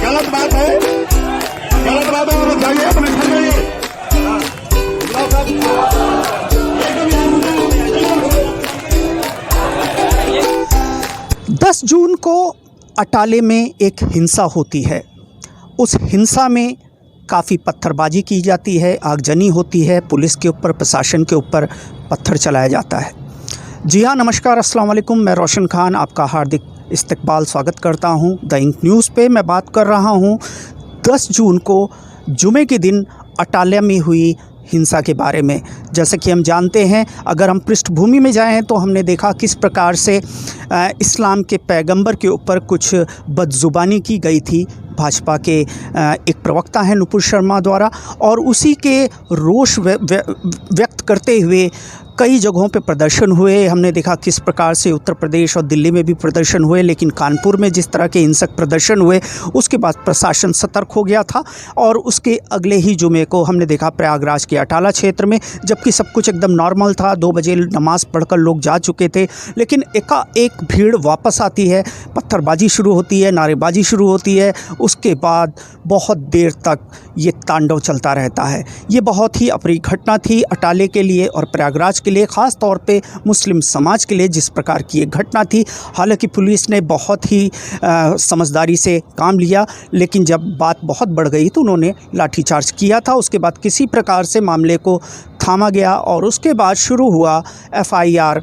गलत बात है और जाइए अपने घर में। 10 जून को अटाले में एक हिंसा होती है। उस हिंसा में काफ़ी पत्थरबाजी की जाती है, आगजनी होती है, पुलिस के ऊपर, प्रशासन के ऊपर पत्थर चलाया जाता है। जी हाँ, नमस्कार, अस्सलाम वालेकुम। मैं रोशन खान आपका हार्दिक इस्तकबाल स्वागत करता हूँ द इंक न्यूज़ पे। मैं बात कर रहा हूँ 10 जून को जुमे के दिन अटाले में हुई हिंसा के बारे में। जैसे कि हम जानते हैं, अगर हम पृष्ठभूमि में जाएं तो हमने देखा किस प्रकार से इस्लाम के पैगंबर के ऊपर कुछ बदजुबानी की गई थी भाजपा के एक प्रवक्ता हैं नुपुर शर्मा द्वारा, और उसी के रोष व्यक्त करते हुए कई जगहों पे प्रदर्शन हुए। हमने देखा किस प्रकार से उत्तर प्रदेश और दिल्ली में भी प्रदर्शन हुए, लेकिन कानपुर में जिस तरह के हिंसक प्रदर्शन हुए उसके बाद प्रशासन सतर्क हो गया था। और उसके अगले ही जुमे को हमने देखा प्रयागराज के अटाला क्षेत्र में, जबकि सब कुछ एकदम नॉर्मल था, 2 बजे नमाज़ पढ़कर लोग जा चुके थे, लेकिन एकाएक भीड़ वापस आती है, पत्थरबाजी शुरू होती है, नारेबाजी शुरू होती है। उसके बाद बहुत देर तक ये तांडव चलता रहता है। ये बहुत ही अप्रिय घटना थी अटाले के लिए और प्रयागराज के लिए, ख़ास तौर पे मुस्लिम समाज के लिए जिस प्रकार की एक घटना थी। हालांकि पुलिस ने बहुत ही समझदारी से काम लिया, लेकिन जब बात बहुत बढ़ गई तो उन्होंने लाठीचार्ज किया था। उसके बाद किसी प्रकार से मामले को थामा गया और उसके बाद शुरू हुआ FIR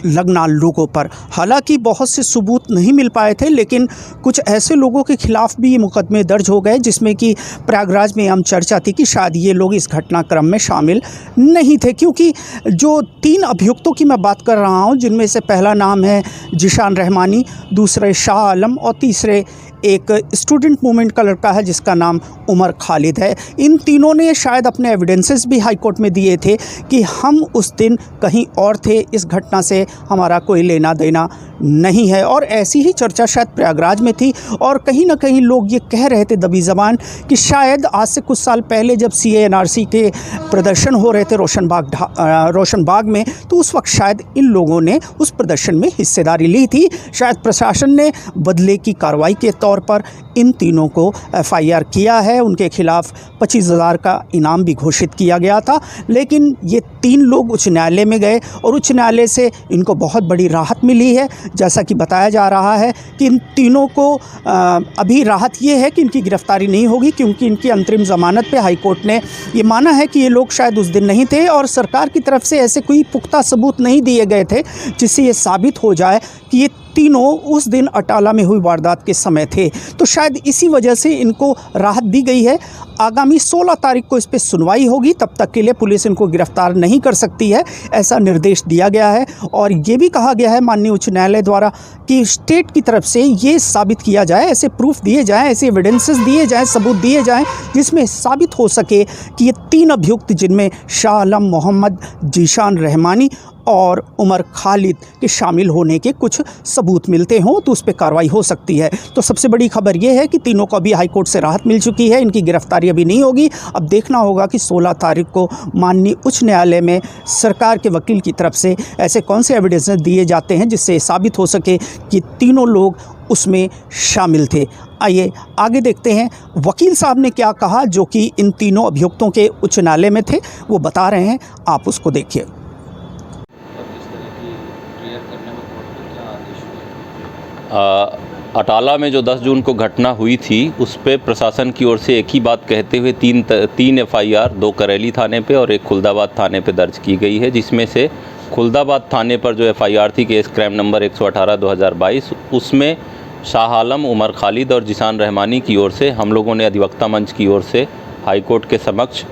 लगना लोगों पर। हालांकि बहुत से सबूत नहीं मिल पाए थे, लेकिन कुछ ऐसे लोगों के खिलाफ भी ये मुकदमे दर्ज हो गए जिसमें कि प्रयागराज में हम चर्चा थी कि शायद ये लोग इस घटनाक्रम में शामिल नहीं थे, क्योंकि जो 3 अभियुक्तों की मैं बात कर रहा हूँ, जिनमें से पहला नाम है जिशान रहमानी, दूसरे शाह आलम और तीसरे एक स्टूडेंट मूवमेंट का लड़का है जिसका नाम उमर खालिद है। इन तीनों ने शायद अपने एविडेंसेस भी हाई कोर्ट में दिए थे कि हम उस दिन कहीं और थे, इस घटना से हमारा कोई लेना देना नहीं है। और ऐसी ही चर्चा शायद प्रयागराज में थी, और कहीं ना कहीं लोग ये कह रहे थे दबी ज़बान कि शायद आज से कुछ साल पहले जब CAA NRC के प्रदर्शन हो रहे थे रोशन बाग में, तो उस वक्त शायद इन लोगों ने उस प्रदर्शन में हिस्सेदारी ली थी। शायद प्रशासन ने बदले की कार्रवाई के तौर पर इन तीनों को FIR किया है। उनके खिलाफ 25,000 का इनाम भी घोषित किया गया था। लेकिन ये 3 लोग उच्च न्यायालय में गए और उच्च न्यायालय से इनको बहुत बड़ी राहत मिली है। जैसा कि बताया जा रहा है कि इन तीनों को अभी राहत ये है कि इनकी गिरफ्तारी नहीं होगी, क्योंकि इनकी अंतरिम ज़मानत पे हाई कोर्ट ने ये माना है कि ये लोग शायद उस दिन नहीं थे और सरकार की तरफ से ऐसे कोई पुख्ता सबूत नहीं दिए गए थे जिससे ये साबित हो जाए कि ये तीनों उस दिन अटाला में हुई वारदात के समय थे। तो शायद इसी वजह से इनको राहत दी गई है। आगामी 16 तारीख को इस पर सुनवाई होगी, तब तक के लिए पुलिस इनको गिरफ्तार नहीं कर सकती है, ऐसा निर्देश दिया गया है। और ये भी कहा गया है माननीय उच्च न्यायालय द्वारा कि स्टेट की तरफ से ये साबित किया जाए, ऐसे प्रूफ दिए जाएँ, ऐसे एविडेंसेस दिए जाएँ, सबूत दिए जाएँ जिसमें साबित हो सके कि ये 3 अभियुक्त, जिनमें शाह आलम, मोहम्मद, जीशान रहमानी और उमर खालिद के शामिल होने के कुछ सबूत मिलते हों, तो उस पर कार्रवाई हो सकती है। तो सबसे बड़ी खबर यह है कि तीनों को अभी हाई कोर्ट से राहत मिल चुकी है, इनकी गिरफ्तारी अभी नहीं होगी। अब देखना होगा कि 16 तारीख को माननीय उच्च न्यायालय में सरकार के वकील की तरफ से ऐसे कौन से एविडेंसेस दिए जाते हैं जिससे साबित हो सके कि तीनों लोग उसमें शामिल थे। आइए आगे देखते हैं वकील साहब ने क्या कहा, जो कि इन तीनों अभियुक्तों के उच्च न्यायालय में थे, वो बता रहे हैं, आप उसको देखिए। अटाला में जो 10 जून को घटना हुई थी उस पे प्रशासन की ओर से एक ही बात कहते हुए 3 FIR 2 करेली थाने पे और एक खुलदाबाद थाने पे दर्ज की गई है, जिसमें से खुलदाबाद थाने पर जो FIR थी केस क्राइम नंबर 118/2022, उसमें शाह आलम, उमर खालिद और जिशान रहमानी की ओर से हम लोगों ने अधिवक्ता मंच की ओर से हाई कोर्ट के समक्ष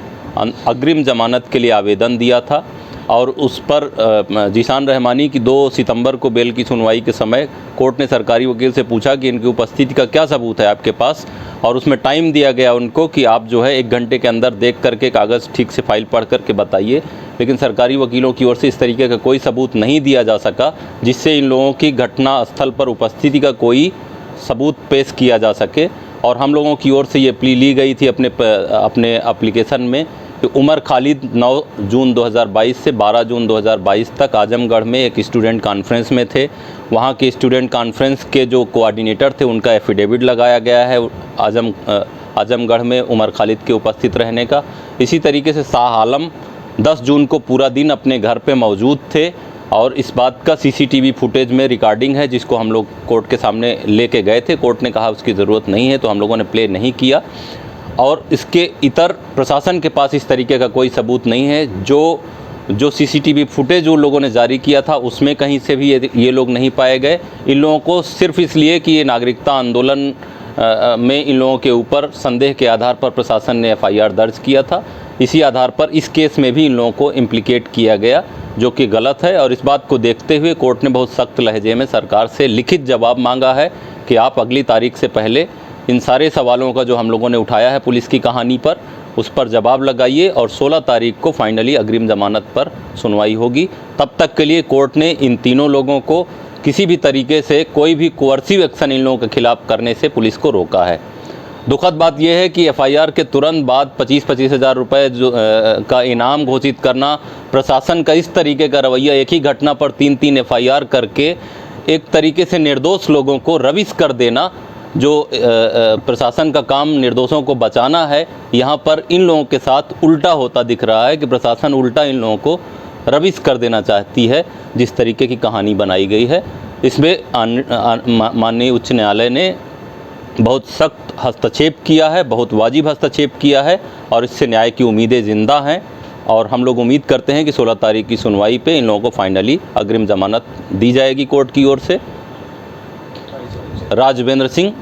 अग्रिम ज़मानत के लिए आवेदन दिया था। और उस पर जीशान रहमानी की 2 सितंबर को बेल की सुनवाई के समय कोर्ट ने सरकारी वकील से पूछा कि इनकी उपस्थिति का क्या सबूत है आपके पास, और उसमें टाइम दिया गया उनको कि आप जो है 1 घंटे के अंदर देख करके कागज़ ठीक से फाइल पढ़ करके बताइए। लेकिन सरकारी वकीलों की ओर से इस तरीके का कोई सबूत नहीं दिया जा सका जिससे इन लोगों की घटना स्थल पर उपस्थिति का कोई सबूत पेश किया जा सके। और हम लोगों की ओर से ये प्ली ली गई थी अपने एप्लीकेशन में कि उमर खालिद 9 जून 2022 से 12 जून 2022 तक आजमगढ़ में एक स्टूडेंट कॉन्फ्रेंस में थे। वहाँ के स्टूडेंट कॉन्फ्रेंस के जो कोऑर्डिनेटर थे उनका एफिडेविट लगाया गया है आजमगढ़ में उमर खालिद के उपस्थित रहने का। इसी तरीके से शाह आलम 10 जून को पूरा दिन अपने घर पे मौजूद थे और इस बात का सीसीटीवी फुटेज में रिकॉर्डिंग है जिसको हम लोग कोर्ट के सामने लेके गए थे। कोर्ट ने कहा उसकी ज़रूरत नहीं है तो हम लोगों ने प्ले नहीं किया। और इसके इतर प्रशासन के पास इस तरीके का कोई सबूत नहीं है। जो सीसीटीवी फुटेज उन लोगों ने जारी किया था उसमें कहीं से भी ये लोग नहीं पाए गए। इन लोगों को सिर्फ इसलिए कि ये नागरिकता आंदोलन में इन लोगों के ऊपर संदेह के आधार पर प्रशासन ने एफआईआर दर्ज किया था। इसी आधार पर इस केस में भी इन लोगों को इम्प्लीकेट किया गया, जो कि गलत है। और इस बात को देखते हुए कोर्ट ने बहुत सख्त लहजे में सरकार से लिखित जवाब मांगा है कि आप अगली तारीख से पहले इन सारे सवालों का जो हम लोगों ने उठाया है पुलिस की कहानी पर, उस पर जवाब लगाइए और 16 तारीख को फाइनली अग्रिम जमानत पर सुनवाई होगी। तब तक के लिए कोर्ट ने इन तीनों लोगों को किसी भी तरीके से कोई भी कोअर्सिव एक्शन इन लोगों के खिलाफ करने से पुलिस को रोका है। दुखद बात यह है कि एफआईआर के तुरंत बाद 25-25 हज़ार रुपये का इनाम घोषित करना, प्रशासन का इस तरीके का रवैया, एक ही घटना पर 3-3 एफआईआर करके एक तरीके से निर्दोष लोगों को रविश कर देना, जो प्रशासन का काम निर्दोषों को बचाना है, यहाँ पर इन लोगों के साथ उल्टा होता दिख रहा है कि प्रशासन उल्टा इन लोगों को रविश कर देना चाहती है। जिस तरीके की कहानी बनाई गई है इसमें माननीय उच्च न्यायालय ने बहुत सख्त हस्तक्षेप किया है, बहुत वाजिब हस्तक्षेप किया है और इससे न्याय की उम्मीदें ज़िंदा हैं। और हम लोग उम्मीद करते हैं कि 16 तारीख की सुनवाई पे इन लोगों को फाइनली अग्रिम जमानत दी जाएगी कोर्ट की ओर से। राजवेंद्र सिंह,